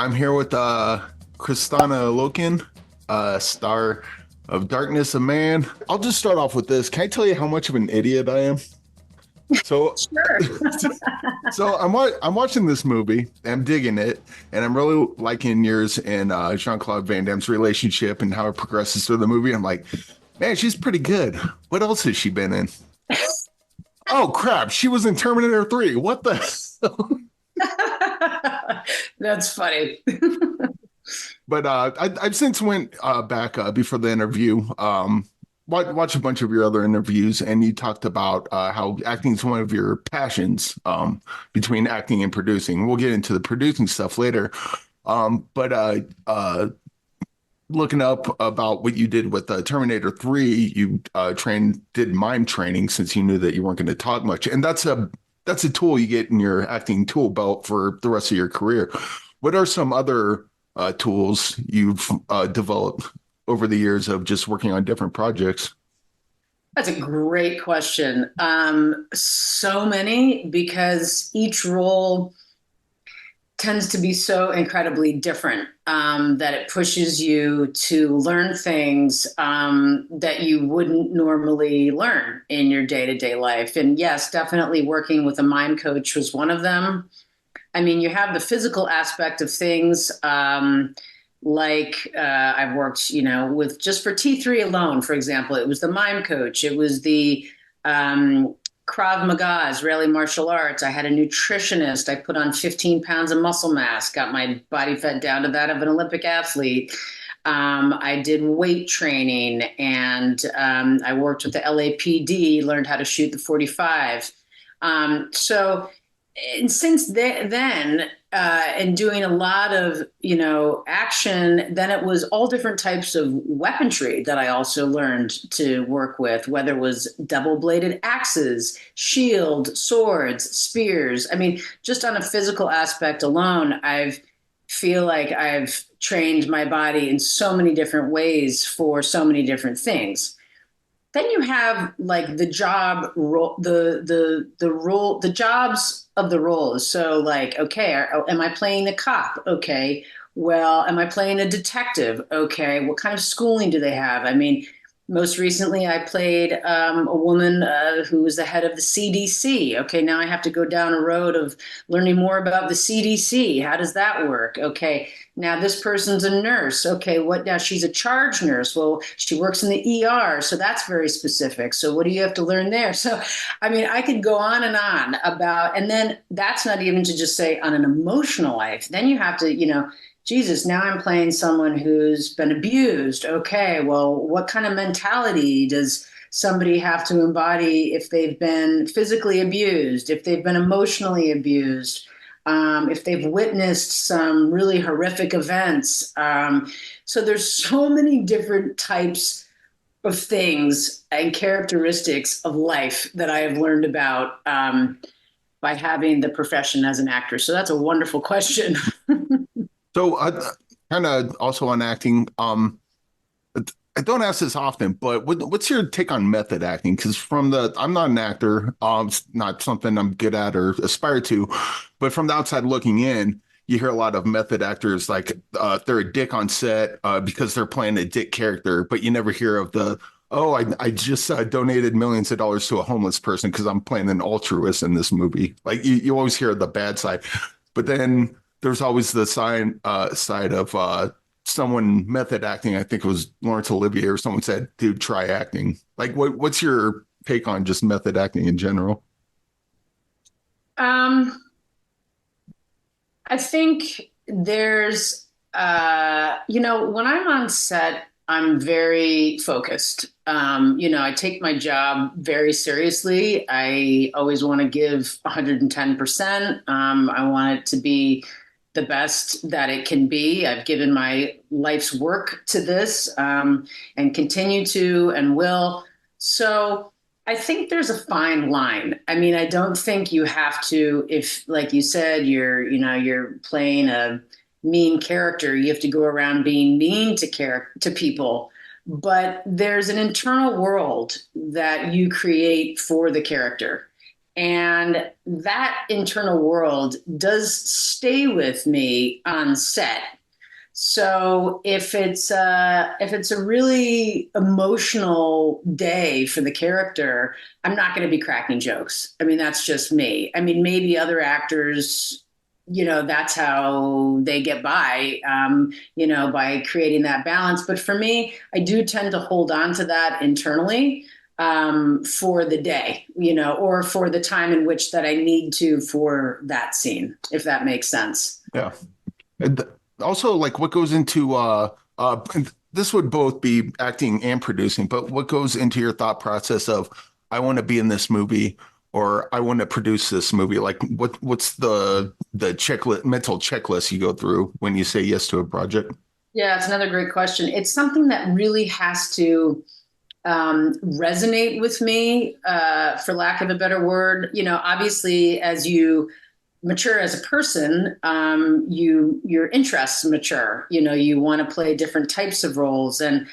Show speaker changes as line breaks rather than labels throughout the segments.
I'm here with Kristanna Loken, star of Darkness of Man. I'll just start off with this. Can I tell you how much of an idiot I am? So,
Sure.
I'm watching this movie. I'm digging it, and I'm really liking yours and Jean-Claude Van Damme's relationship and how it progresses through the movie. I'm like, man, she's pretty good. What else has she been in? Oh crap, she was in Terminator 3. What the hell?
That's funny.
But I've since went back before the interview, watch a bunch of your other interviews, and you talked about how acting is one of your passions between acting and producing. We'll get into the producing stuff later. But looking up about what you did with Terminator 3, you did mime training since you knew that you weren't going to talk much, and that's a tool you get in your acting tool belt for the rest of your career. What are some other tools you've developed over the years of just working on different projects?
That's a great question. So many because each role tends to be so incredibly different that it pushes you to learn things that you wouldn't normally learn in your day to day life. And yes, definitely working with a mime coach was one of them. I mean, you have the physical aspect of things. I've worked, with just for T3 alone, for example, it was the mime coach. It was the Krav Maga, Israeli martial arts. I had a nutritionist. I put on 15 pounds of muscle mass, got my body fat down to that of an Olympic athlete. I did weight training and I worked with the LAPD, learned how to shoot the 45. So and since then and doing a lot of action, then it was all different types of weaponry that I also learned to work with, whether it was double bladed axes, shield, swords, spears. I mean, just on a physical aspect alone, I feel like I've trained my body in so many different ways for so many different things. Then you have like the job role, the role, the jobs of the roles. So like, okay, am I playing the cop? Okay, well, am I playing a detective? Okay, what kind of schooling do they have? I mean, most recently I played a woman who was the head of the CDC. Okay, now I have to go down a road of learning more about the CDC. How does that work? Okay, now this person's a nurse. Okay, what now? She's a charge nurse. Well, she works in the ER, so that's very specific. So what do you have to learn there? So, I mean, I could go on about, and then that's not even to just say on an emotional life. Then you have to, Jesus, now I'm playing someone who's been abused. Okay, well, what kind of mentality does somebody have to embody if they've been physically abused, if they've been emotionally abused? If they've witnessed some really horrific events. So there's so many different types of things and characteristics of life that I have learned about by having the profession as an actor. So that's a wonderful question.
So kind of also on acting. I don't ask this often, but what's your take on method acting? Because I'm not an actor. It's not something I'm good at or aspire to, but from the outside looking in, you hear a lot of method actors like they're a dick on set because they're playing a dick character, but you never hear of oh, I just donated millions of dollars to a homeless person because I'm playing an altruist in this movie. Like you always hear the bad side, but then there's always the side of someone method acting. I think it was Laurence Olivier or someone said, dude, try acting. Like, what's your take on just method acting in general?
Um, I think there's, when I'm on set, I'm very focused. I take my job very seriously. I always want to give 110%. I want it to be the best that it can be. I've given my life's work to this and continue to and will. So I think there's a fine line. I mean, I don't think you have to, if, like you said, you're playing a mean character, you have to go around being mean to people. But there's an internal world that you create for the character. And that internal world does stay with me on set. So if it's a really emotional day for the character, I'm not going to be cracking jokes. I mean, that's just me. I mean, maybe other actors, that's how they get by, by creating that balance. But for me, I do tend to hold on to that internally for the day, or for the time in which that I need to for that scene, if that makes sense.
Yeah. And also, like, what goes into this would both be acting and producing, but what goes into your thought process of I want to be in this movie or I want to produce this movie? Like, what's the checklist, mental checklist you go through when you say yes to a project?
Yeah, it's another great question. It's something that really has to resonate with me, for lack of a better word. Obviously, as you mature as a person, your interests mature. You want to play different types of roles, and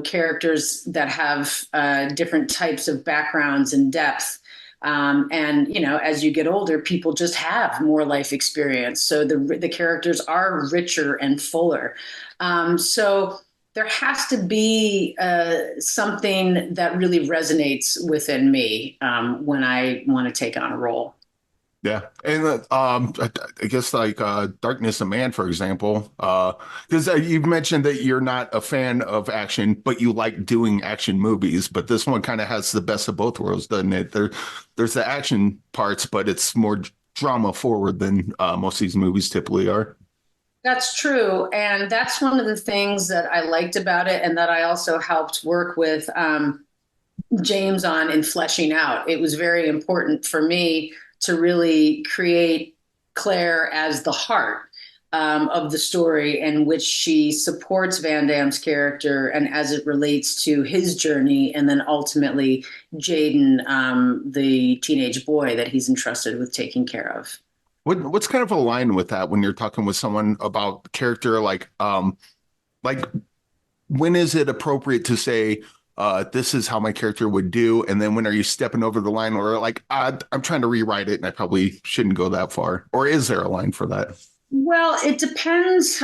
characters that have different types of backgrounds and depth. And as you get older, people just have more life experience, so the characters are richer and fuller. So there has to be something that really resonates within me when I want to take on a role.
Yeah, and I guess like Darkness of Man, for example, because you've mentioned that you're not a fan of action, but you like doing action movies. But this one kind of has the best of both worlds, doesn't it? There's the action parts, but it's more drama forward than most of these movies typically are.
That's true. And that's one of the things that I liked about it, and that I also helped work with James on in fleshing out. It was very important for me to really create Claire as the heart of the story, in which she supports Van Damme's character and as it relates to his journey, and then ultimately Jaden, the teenage boy that he's entrusted with taking care of.
What's kind of aligned with that when you're talking with someone about character like when is it appropriate to say this is how my character would do, and then when are you stepping over the line or like I'm trying to rewrite it and I probably shouldn't go that far, or is there a line for that?
Well, it depends.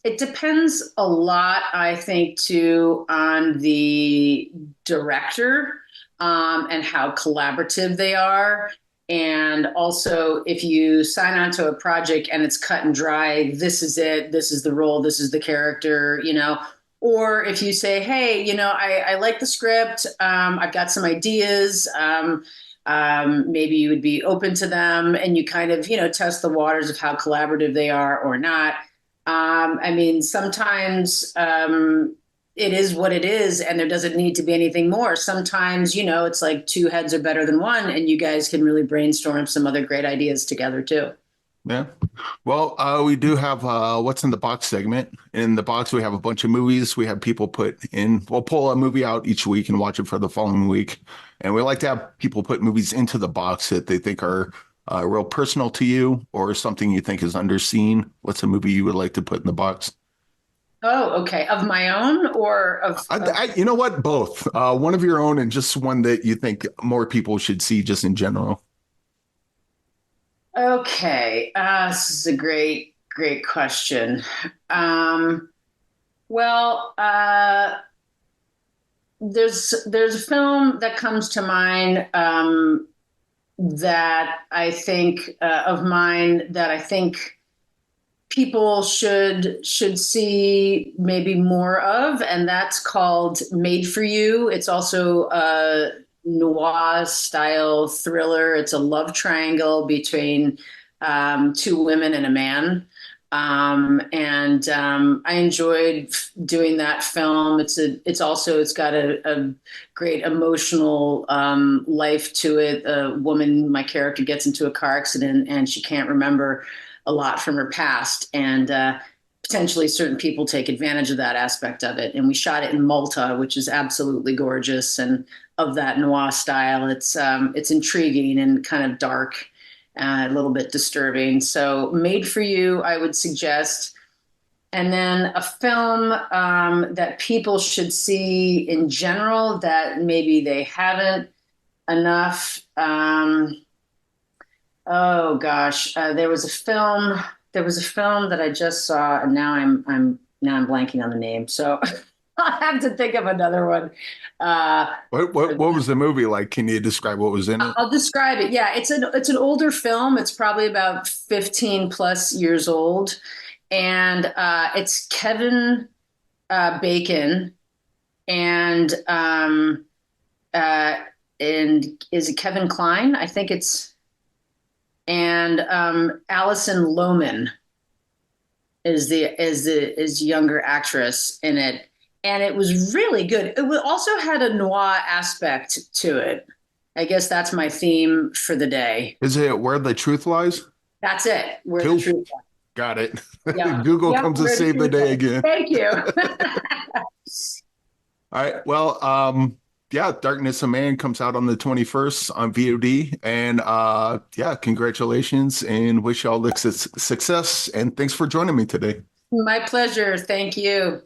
It depends a lot, I think, too, on the director, and how collaborative they are. And also, if you sign on to a project and it's cut and dry, this is it, this is the role, this is the character, or if you say, hey, I like the script, I've got some ideas. Maybe you would be open to them, and you kind of, test the waters of how collaborative they are or not. I mean, sometimes it is what it is, and there doesn't need to be anything more. Sometimes, it's like two heads are better than one, and you guys can really brainstorm some other great ideas together too.
Yeah. Well, we do have what's in the box segment. In the box, we have a bunch of movies. We have people put in, we'll pull a movie out each week and watch it for the following week. And we like to have people put movies into the box that they think are real personal to you or something you think is underseen. What's a movie you would like to put in the box?
Oh, okay. Of my own or of
You know what? Both. One of your own and just one that you think more people should see just in general.
okay. This is a great, great question. Um, well, there's a film that comes to mind, that I think of mine that I think people should see maybe more of, and that's called Made for You. It's also a noir style thriller. It's a love triangle between two women and a man. And I enjoyed doing that film. It's got a great emotional life to it. A woman, my character, gets into a car accident and she can't remember a lot from her past, and potentially certain people take advantage of that aspect of it. And we shot it in Malta, which is absolutely gorgeous and of that noir style. It's intriguing and kind of dark, a little bit disturbing. So, Made for You, I would suggest. And then a film that people should see in general that maybe they haven't. enough. Oh gosh, There was a film that I just saw, and now I'm blanking on the name. So I'll have to think of another one. Uh,
What was the movie like? Can you describe what was in it?
I'll describe it. Yeah, it's an older film. It's probably about 15 plus years old, and it's Kevin Bacon and uh, and is it Kevin Kline? I think it's and Allison Lohman is younger actress in it, and it was really good. Also had a noir aspect to it. I guess that's my theme for the day.
Is it Where the Truth Lies?
That's it. Where the
Cool.
truth.
Got it.
Yep.
Google
Yep.
comes to
Where the
save the
truth
day
is.
again.
Thank you.
All right. Well, yeah, Darkness of Man comes out on the 21st on VOD. And yeah, congratulations and wish you all the success. And thanks for joining me today.
My pleasure. Thank you.